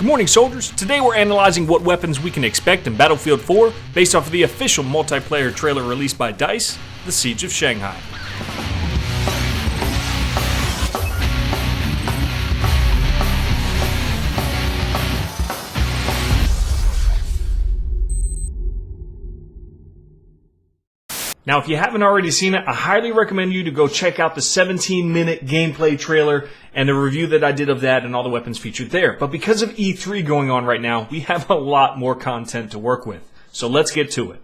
Good morning, soldiers. Today we're analyzing what weapons we can expect in Battlefield 4 based off of the official multiplayer trailer released by DICE, The Siege of Shanghai. Now, if you haven't already seen it, I highly recommend you to go check out the 17-minute gameplay trailer and the review that I did of that and all the weapons featured there. But because of E3 going on right now, we have a lot more content to work with. So let's get to it.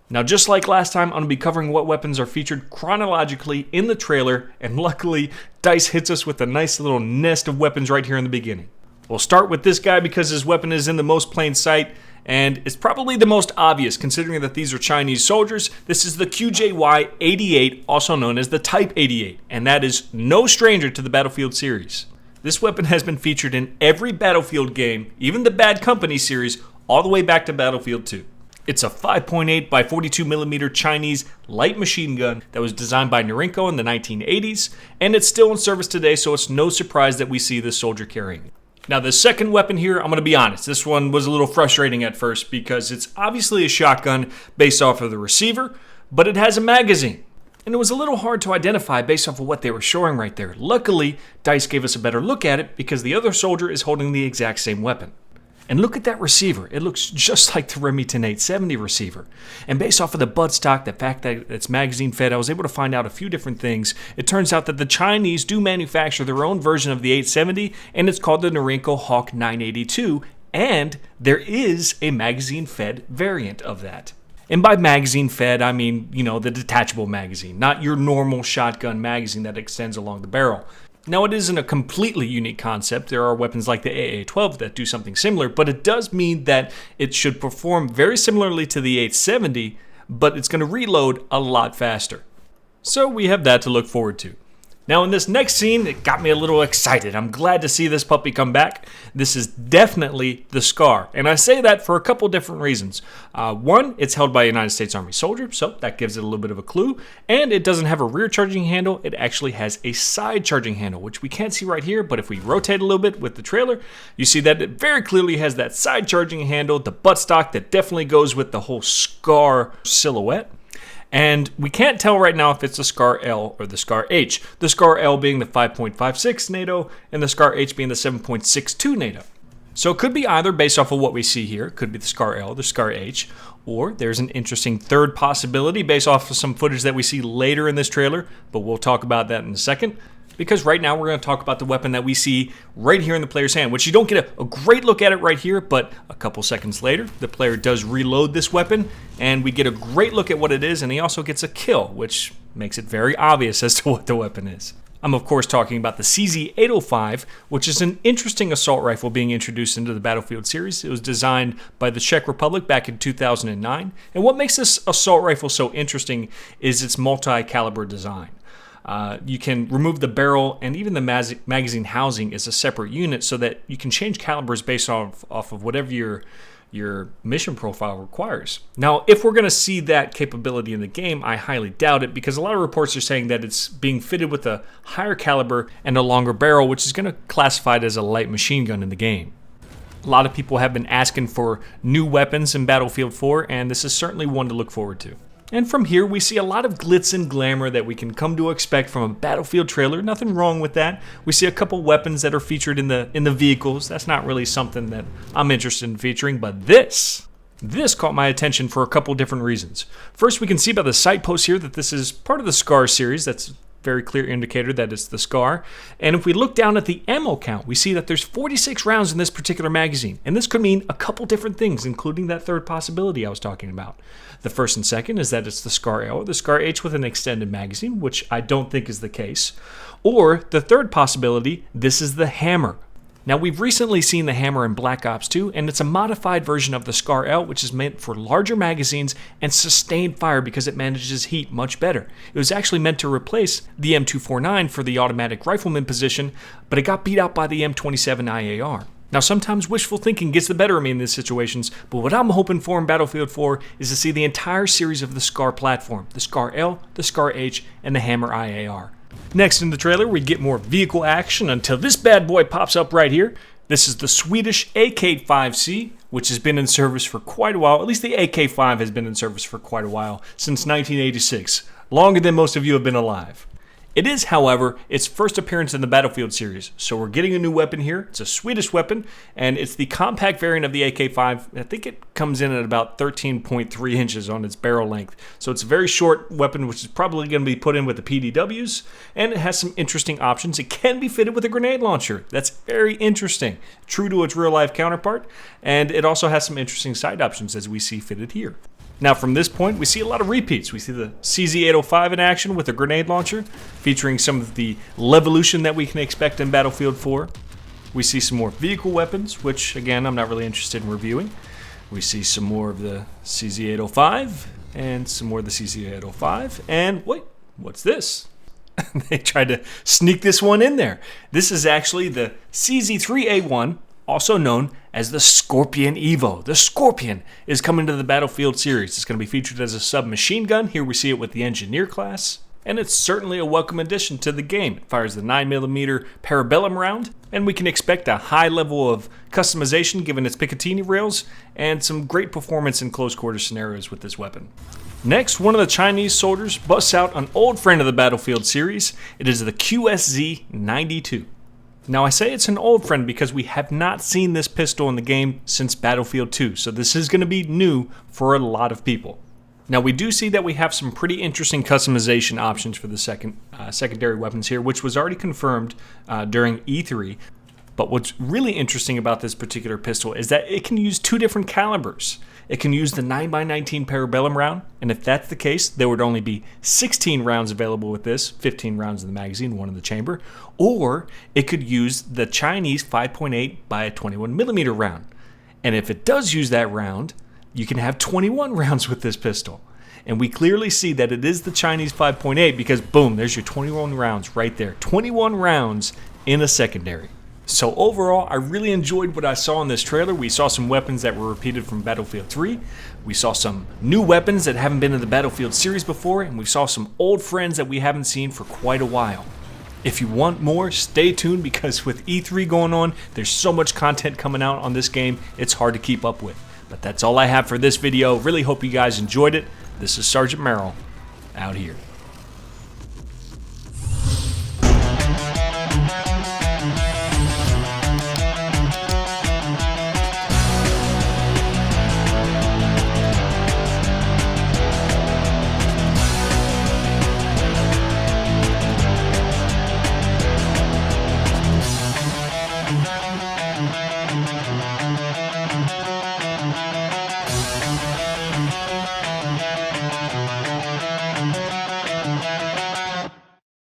Now, just like last time, I'm going to be covering what weapons are featured chronologically in the trailer, and luckily, DICE hits us with a nice little nest of weapons right here in the beginning. We'll start with this guy because his weapon is in the most plain sight, and it's probably the most obvious considering that these are Chinese soldiers. This is the QJY-88, also known as the Type 88, and that is no stranger to the Battlefield series. This weapon has been featured in every Battlefield game, even the Bad Company series, all the way back to Battlefield 2. It's a 5.8 by 42mm Chinese light machine gun that was designed by Norinco in the 1980s, and it's still in service today, so it's no surprise that we see this soldier carrying it. Now, the second weapon here, I'm going to be honest, this one was a little frustrating at first because it's obviously a shotgun based off of the receiver, but it has a magazine. And it was a little hard to identify based off of what they were showing right there. Luckily, DICE gave us a better look at it because the other soldier is holding the exact same weapon. And look at that receiver. It looks just like the Remington 870 receiver. And based off of the buttstock, the fact that it's magazine fed, I was able to find out a few different things. It turns out that the Chinese do manufacture their own version of the 870, and it's called the Norinco Hawk 982, and there is a magazine fed variant of that. And by magazine fed, I mean, the detachable magazine, not your normal shotgun magazine that extends along the barrel. Now, it isn't a completely unique concept. There are weapons like the AA-12 that do something similar, but it does mean that it should perform very similarly to the 870, but it's going to reload a lot faster. So we have that to look forward to. Now, in this next scene, it got me a little excited. I'm glad to see this puppy come back. This is definitely the Scar, and I say that for a couple different reasons. One, it's held by a United States Army soldier, so that gives it a little bit of a clue, and it doesn't have a rear charging handle. It actually has a side charging handle, which we can't see right here, but if we rotate a little bit with the trailer, you see that it very clearly has that side charging handle, the buttstock that definitely goes with the whole Scar silhouette. And we can't tell right now if it's the Scar L or the Scar H. The Scar L being the 5.56 NATO and the Scar H being the 7.62 NATO. So it could be either based off of what we see here. It could be the Scar L, the Scar H, or there's an interesting third possibility based off of some footage that we see later in this trailer, but we'll talk about that in a second. Because right now we're going to talk about the weapon that we see right here in the player's hand, which you don't get a great look at it right here, but a couple seconds later, the player does reload this weapon, and we get a great look at what it is, and he also gets a kill, which makes it very obvious as to what the weapon is. I'm of course talking about the CZ-805, which is an interesting assault rifle being introduced into the Battlefield series. It was designed by the Czech Republic back in 2009, and what makes this assault rifle so interesting is its multi-caliber design. You can remove the barrel, and even the magazine housing is a separate unit so that you can change calibers based off of whatever your mission profile requires. Now, if we're going to see that capability in the game, I highly doubt it because a lot of reports are saying that it's being fitted with a higher caliber and a longer barrel, which is going to classify it as a light machine gun in the game. A lot of people have been asking for new weapons in Battlefield 4, and this is certainly one to look forward to. And from here, we see a lot of glitz and glamour that we can come to expect from a Battlefield trailer. Nothing wrong with that. We see a couple weapons that are featured in the vehicles. That's not really something that I'm interested in featuring, but this caught my attention for a couple different reasons. First, we can see by the sight post here that this is part of the Scar series. That's very clear indicator that it's the Scar. And if we look down at the ammo count, we see that there's 46 rounds in this particular magazine. And this could mean a couple different things, including that third possibility I was talking about. The first and second is that it's the Scar L or the Scar H with an extended magazine, which I don't think is the case. Or the third possibility, this is the Hammer. Now, we've recently seen the Hammer in Black Ops 2, and it's a modified version of the Scar L, which is meant for larger magazines and sustained fire because it manages heat much better. It was actually meant to replace the M249 for the automatic rifleman position, but it got beat out by the M27 IAR. Now, sometimes wishful thinking gets the better of me in these situations, but what I'm hoping for in Battlefield 4 is to see the entire series of the Scar platform, the Scar L, the Scar H, and the Hammer IAR. Next in the trailer, we get more vehicle action until this bad boy pops up right here. This is the Swedish AK-5C, which has been in service for quite a while. At least the AK-5 has been in service for quite a while, since 1986. Longer than most of you have been alive. It is, however, its first appearance in the Battlefield series, so we're getting a new weapon here. It's a Swedish weapon, and it's the compact variant of the AK-5. I think it comes in at about 13.3 inches on its barrel length, so it's a very short weapon, which is probably going to be put in with the PDWs, and it has some interesting options. It can be fitted with a grenade launcher. That's very interesting, true to its real-life counterpart, and it also has some interesting side options, as we see fitted here. Now from this point, we see a lot of repeats. We see the CZ805 in action with a grenade launcher, featuring some of the Levolution that we can expect in Battlefield 4. We see some more vehicle weapons, which again, I'm not really interested in reviewing. We see some more of the CZ805, and some more of the CZ805, and wait, what's this? They tried to sneak this one in there. This is actually the CZ3A1, also known as the Scorpion Evo. The Scorpion is coming to the Battlefield series. It's going to be featured as a submachine gun. Here we see it with the Engineer class. And it's certainly a welcome addition to the game. It fires the 9mm Parabellum round, and we can expect a high level of customization given its Picatinny rails, and some great performance in close quarter scenarios with this weapon. Next, one of the Chinese soldiers busts out an old friend of the Battlefield series. It is the QSZ-92. Now I say it's an old friend because we have not seen this pistol in the game since Battlefield 2, so this is going to be new for a lot of people. Now we do see that we have some pretty interesting customization options for the secondary weapons here, which was already confirmed during E3. But what's really interesting about this particular pistol is that it can use two different calibers. It can use the 9x19 Parabellum round, and if that's the case, there would only be 16 rounds available with this, 15 rounds in the magazine, 1 in the chamber, or it could use the Chinese 5.8 by 21mm round. And if it does use that round, you can have 21 rounds with this pistol. And we clearly see that it is the Chinese 5.8 because boom, there's your 21 rounds right there. 21 rounds in a secondary. So overall, I really enjoyed what I saw in this trailer. We saw some weapons that were repeated from Battlefield 3. We saw some new weapons that haven't been in the Battlefield series before, and we saw some old friends that we haven't seen for quite a while. If you want more, stay tuned because with E3 going on, there's so much content coming out on this game, it's hard to keep up with. But that's all I have for this video. Really hope you guys enjoyed it. This is Sergeant Merrill, out here.